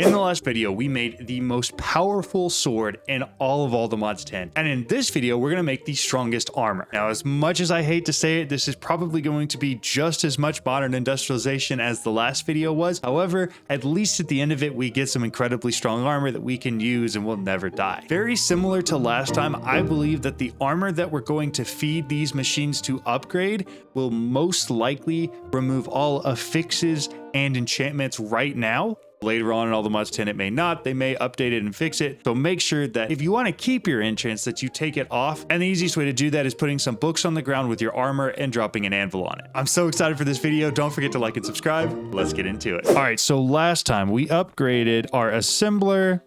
In the last video, we made the most powerful sword in all the mods 10. And in this video, we're going to make the strongest armor. Now, as much as I hate to say it, this is probably going to be just as much modern industrialization as the last video was. However, at least at the end of it, we get some incredibly strong armor that we can use and will never die. Very similar to last time, I believe that the armor that we're going to feed these machines to upgrade will most likely remove all affixes and enchantments right now. Later on in all the mods 10, it may not. They may update it and fix it. So make sure that if you want to keep your enchants, that you take it off. And the easiest way to do that is putting some books on the ground with your armor and dropping an anvil on it. I'm so excited for this video. Don't forget to like and subscribe. Let's get into it. All right, so last time we upgraded our assembler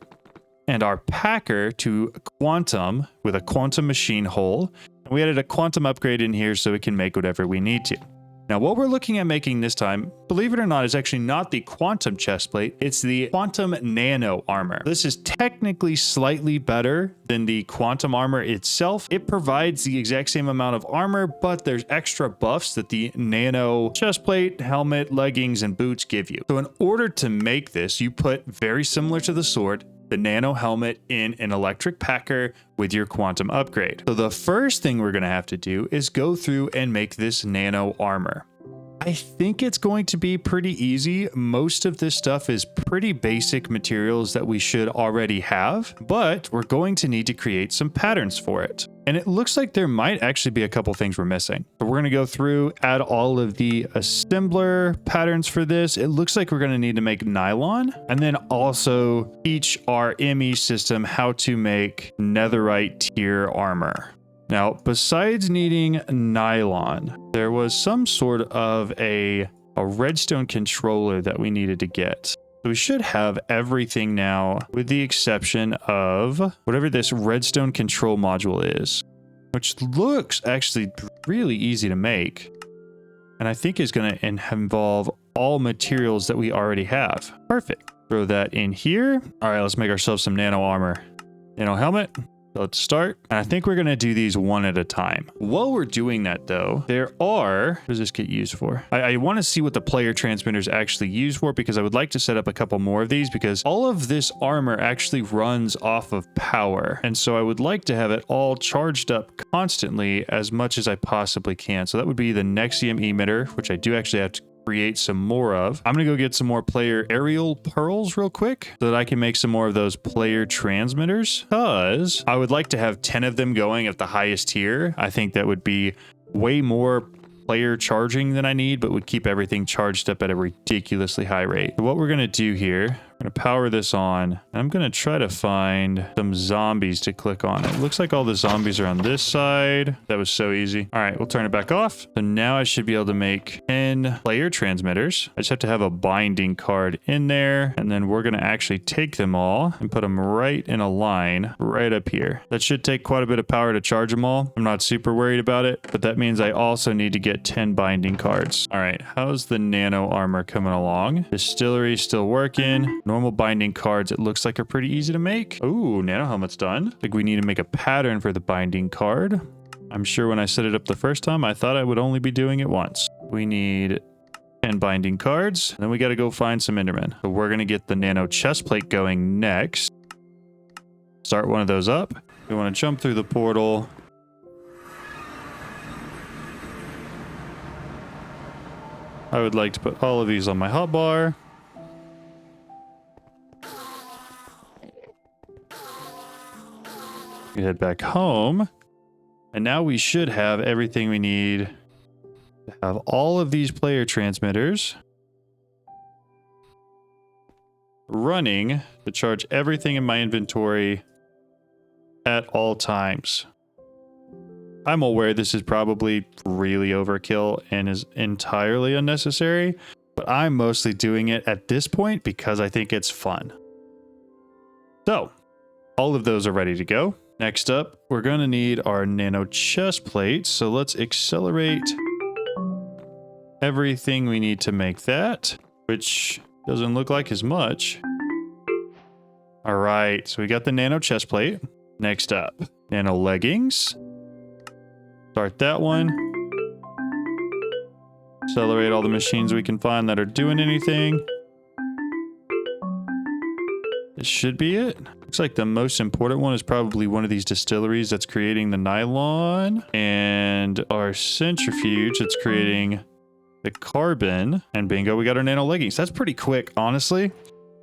and our packer to quantum with a quantum machine hull. We added a quantum upgrade in here so it can make whatever we need to. Now, what we're looking at making this time, believe it or not, is actually not the quantum chestplate. It's the quantum nano armor. This is technically slightly better than the quantum armor itself. It provides the exact same amount of armor, but there's extra buffs that the nano chestplate, helmet, leggings, and boots give you. So in order to make this, you put, very similar to the sword, the nano helmet in an electric packer with your quantum upgrade. So the first thing we're going to have to do is go through and make this nano armor. I think it's going to be pretty easy. Most of this stuff is pretty basic materials that we should already have, but we're going to need to create some patterns for it. And it looks like there might actually be a couple things we're missing. So we're going to go through, add all of the assembler patterns for this. It looks like we're going to need to make nylon and then also teach our ME system how to make netherite tier armor. Now, besides needing nylon, there was some sort of a redstone controller that we needed to get. So we should have everything now, with the exception of whatever this redstone control module is, which looks actually really easy to make. And I think is going to involve all materials that we already have. Perfect. Throw that in here. All right, let's make ourselves some nano armor. Nano helmet. Let's start. And I think we're going to do these one at a time. While we're doing that, though, what does this get used for? I want to see what the player transmitter is actually used for, because I would like to set up a couple more of these, because all of this armor actually runs off of power. And so I would like to have it all charged up constantly as much as I possibly can. So that would be the Nexium emitter, which I do actually have to create some more of. I'm gonna go get some more player aerial pearls real quick so that I can make some more of those player transmitters, because I would like to have 10 of them going at the highest tier. I think that would be way more player charging than I need, but would keep everything charged up at a ridiculously high rate. So what we're gonna do here, I'm gonna power this on, and I'm gonna try to find some zombies to click on. It looks like all the zombies are on this side. That was so easy. All right, we'll turn it back off. So now I should be able to make 10 player transmitters. I just have to have a binding card in there, and then we're gonna actually take them all and put them right in a line right up here. That should take quite a bit of power to charge them all. I'm not super worried about it, but that means I also need to get 10 binding cards. All right, how's the nano armor coming along? Distillery still working. Normal binding cards, it looks like, are pretty easy to make. Ooh, nano helmet's done. I think we need to make a pattern for the binding card. I'm sure when I set it up the first time, I thought I would only be doing it once. We need 10 binding cards. And then we got to go find some endermen. So we're going to get the nano chest plate going next. Start one of those up. We want to jump through the portal. I would like to put all of these on my hotbar. We head back home, and now we should have everything we need to have all of these player transmitters running to charge everything in my inventory at all times. I'm aware this is probably really overkill and is entirely unnecessary, but I'm mostly doing it at this point because I think it's fun. So, all of those are ready to go. Next up, we're going to need our nano chest plate. So let's accelerate everything we need to make that, which doesn't look like as much. All right, so we got the nano chest plate. Next up, nano leggings. Start that one. Accelerate all the machines we can find that are doing anything. This should be it. Looks like the most important one is probably one of these distilleries that's creating the nylon, and our centrifuge that's creating the carbon. And bingo, we got our nano leggings. That's pretty quick, honestly.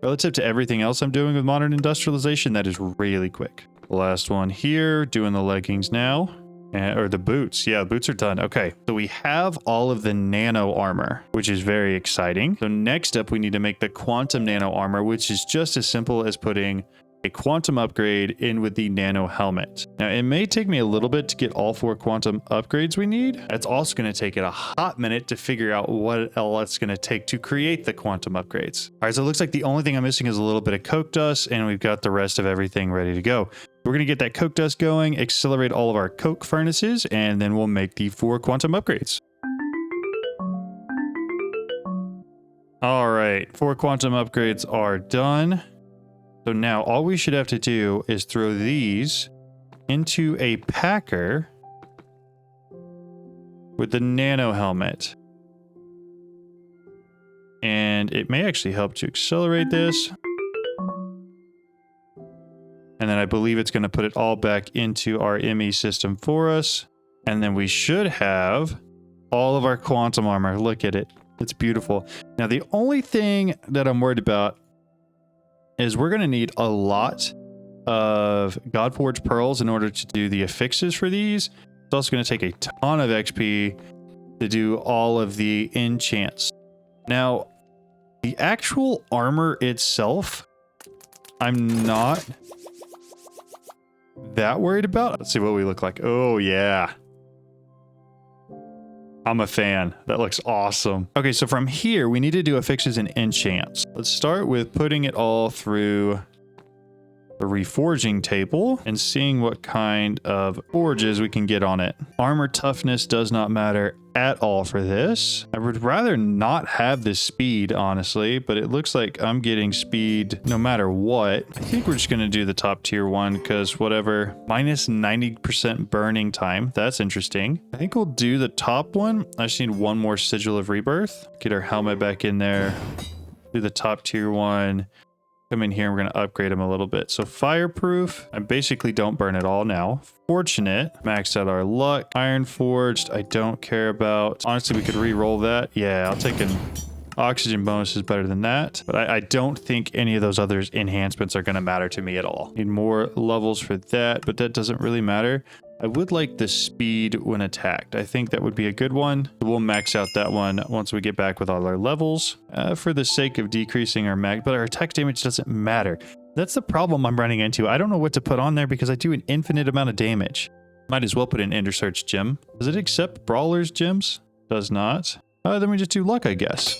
Relative to everything else I'm doing with modern industrialization, that is really quick. The last one here, doing the leggings now. Or the boots. Yeah, the boots are done. Okay, so we have all of the nano armor, which is very exciting. So next up, we need to make the quantum nano armor, which is just as simple as putting a quantum upgrade in with the nano helmet. Now, it may take me a little bit to get all 4 quantum upgrades we need. It's also going to take it a hot minute to figure out what else it's going to take to create the quantum upgrades. All right, so it looks like the only thing I'm missing is a little bit of coke dust, and we've got the rest of everything ready to go. We're going to get that coke dust going, accelerate all of our coke furnaces, and then we'll make the 4 quantum upgrades. All right, 4 quantum upgrades are done. So now all we should have to do is throw these into a packer with the nano helmet. And it may actually help to accelerate this. And then I believe it's going to put it all back into our ME system for us. And then we should have all of our quantum armor. Look at it. It's beautiful. Now, the only thing that I'm worried about is we're going to need a lot of Godforged pearls in order to do the affixes for these. It's also going to take a ton of XP to do all of the enchants. Now, the actual armor itself, I'm not that worried about. Let's see what we look like. Oh, yeah. I'm a fan. That looks awesome. Okay, so from here, we need to do affixes and enchants. Let's start with putting it all through the reforging table and seeing what kind of forges we can get on it. Armor toughness does not matter at all for this. I would rather not have this speed, honestly, but it looks like I'm getting speed no matter what. I think we're just going to do the top tier one because whatever. Minus 90% burning time. That's interesting. I think we'll do the top one. I just need one more sigil of rebirth. Get our helmet back in there. Do the top tier one. Come in here and we're going to upgrade them a little bit. So fireproof, I basically don't burn at all now. Fortunate, maxed out our luck. Iron forged, I don't care about. Honestly, we could re-roll that. Yeah, I'll take an oxygen bonus is better than that. But I don't think any of those other enhancements are going to matter to me at all. Need more levels for that, but that doesn't really matter. I would like the speed when attacked. I think that would be a good one. We'll max out that one once we get back with all our levels for the sake of decreasing our mag, but our attack damage doesn't matter. That's the problem I'm running into. I don't know what to put on there because I do an infinite amount of damage. Might as well put in Ender Search gem. Does it accept Brawler's gems? Does not. Then we just do luck, I guess.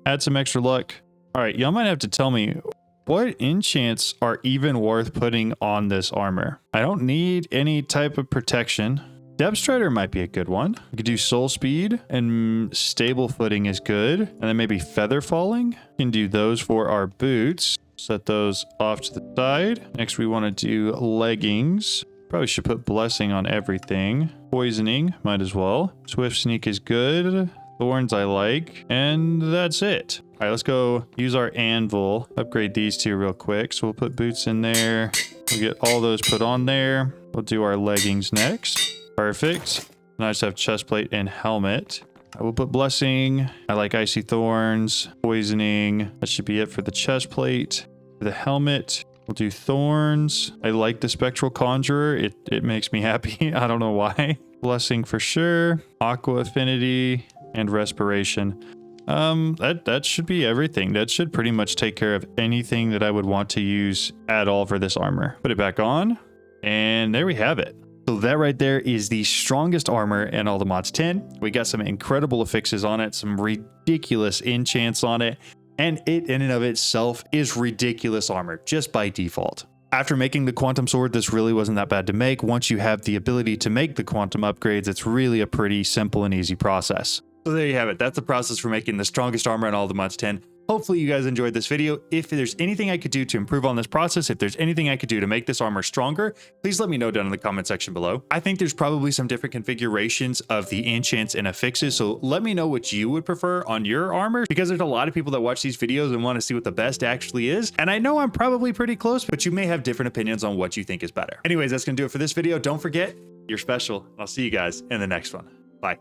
Add some extra luck. All right, y'all might have to tell me what enchants are even worth putting on this armor. I don't need any type of protection. Depth Strider might be a good one. We could do Soul Speed, and Stable Footing is good. And then maybe Feather Falling. We can do those for our boots. Set those off to the side. Next, we want to do leggings. Probably should put Blessing on everything. Poisoning, might as well. Swift Sneak is good. Thorns I like. And that's it. All right, let's go use our anvil. Upgrade these two real quick. So we'll put boots in there. We'll get all those put on there. We'll do our leggings next. Perfect. Now I just have chest plate and helmet. I will put blessing. I like icy thorns, poisoning. That should be it for the chest plate. For the helmet, we'll do thorns. I like the spectral conjurer. It makes me happy. I don't know why. Blessing for sure. Aqua affinity and respiration. That should be everything. That should pretty much take care of anything that I would want to use at all for this armor. Put it back on, and there we have it. So that right there is the strongest armor in all the mods 10. We got some incredible affixes on it, some ridiculous enchants on it, and it in and of itself is ridiculous armor just by default. After making the quantum sword, this really wasn't that bad to make. Once you have the ability to make the quantum upgrades, it's really a pretty simple and easy process. So there you have it. That's the process for making the strongest armor in all the mods 10. Hopefully you guys enjoyed this video. If there's anything I could do to improve on this process, if there's anything I could do to make this armor stronger, please let me know down in the comment section below. I think there's probably some different configurations of the enchants and affixes, so let me know what you would prefer on your armor, because there's a lot of people that watch these videos and want to see what the best actually is. And I know I'm probably pretty close, but you may have different opinions on what you think is better. Anyways, that's gonna do it for this video. Don't forget, you're special. I'll see you guys in the next one. Bye.